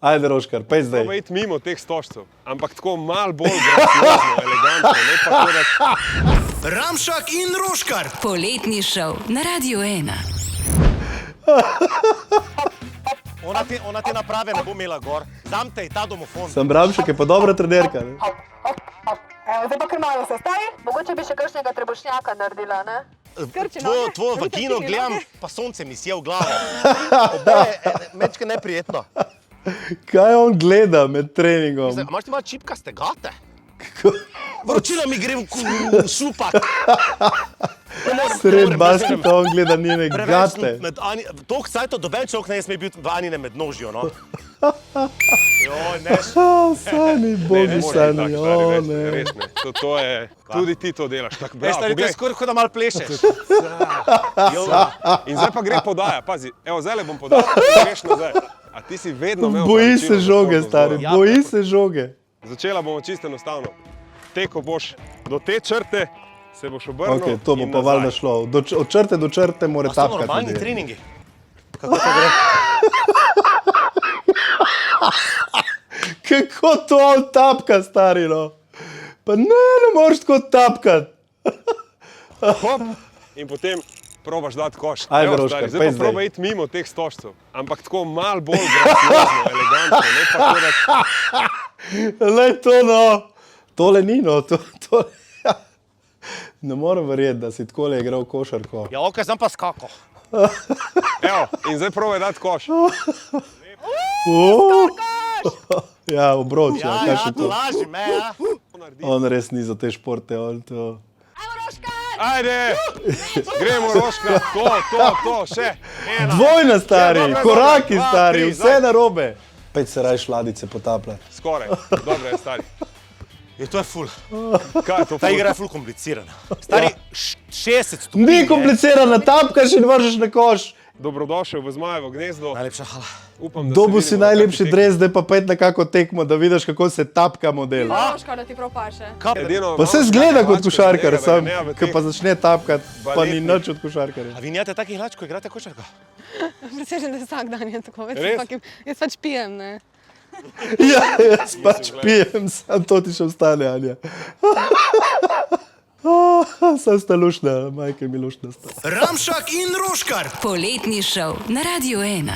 Ajde, Roškar, pej zdaj. Treba iti mimo teh stožcev, ampak tako malo bolj graciozno, elegantno, ne pa tako reči. Ramšak in Roškar. Poletni šov na Radio 1. Ona te naprave ne bo imela gor. Dam te ta domofon. Sam Ramšak je pa dobra trenerka. Ne? Zdaj pa kar malo se stavi, mogoče bi še kakšnega trebušnjaka naredila, ne? Tvojo vagino gledam, pa sonce mi sije v glavo. Oboje, mečke neprijetno. Kaj on gleda med treningom? Imaš ti malo čipkaste gate? Vročina mi gre v supak. Sred basketa on gleda njene gate. Toliko cajtov doben človek ne sme biti v Anine med nožjo, no. Joj, neš. Sani, bogi Sani, ne. Res ne, to je, tudi ti to delaš. Tako, bravo, Stari, to je poglej. skoraj kot da malo plešeš. In zdaj pa gre podaja, pazi, evo zdaj bom podal, greš nazaj. A ti si vedno imel Boji vročino se za žoge, športno stari, vzgojo. boji se žoge. Začela bomo čisto enostavno. Te, ko boš do te črte, se boš obrnil Ok, to bo in pa nazaj. valjda šlo. Od črte do črte mora A so tapkati. normalni ljudje. treningi? Kako to gre? Kako to on tapka, stari, no? Pa ne moreš tako tapkati. Hop, in potem probaš dati koš. Ajde, Evo, Roškar, stari, zdaj pej pa zdaj. probaj iti mimo teh stožcev, ampak tako malo bolj graciozno, elegantno, ne pa tako reči. Lej to, no. Tole ni, no. Tole. Ne morem verjeti, da si takole igral košarko. Ja, ok, znam pa skako. Evo, in zdaj probaj dati koš. Ja, obroč, ja, kaj še to to. laži me, ja. On res ni za te športe, on to. Ajde, gremo Roška, to, še. Ena. Dvojna, stari, Ja, dobro, koraki, dva, stari, tri, vse zdaj. narobe. Pejte se raj šladice potapljati. Skoraj, dobro je, stari. Je, to je ful. Kaj je to? Ta igra je ful komplicirana. Stari, 60 stopinj. Ni komplicirana, tapkaš in vržeš na koš. Dobrodošel v Zmajevo gnezdo. Najlepša hvala. Upam, da Dobu se si vidimo na najlepši kakšni dres, zdaj pa pet na kako tekmo, da vidiš, kako se tapka model. Roškar, da ti prav paše. tekmi. Edino Pa se malo zgleda hlačko kot košarkar, za njega, da sam, ga ne v ki teh pa začne tapkati, pa ni baletnih- nič od košarkarja. A vi nijate takih hlač, ko igrate košarko? Presežem, da vsak dan je tako, Res? jaz pač pijem, ne? Ja, jaz pač pijem, sam to ti še ostane, Anja. Sam sta lušna, majke mi lušna sta. Ramšak in Roškar. Poletni šov na Radio 1.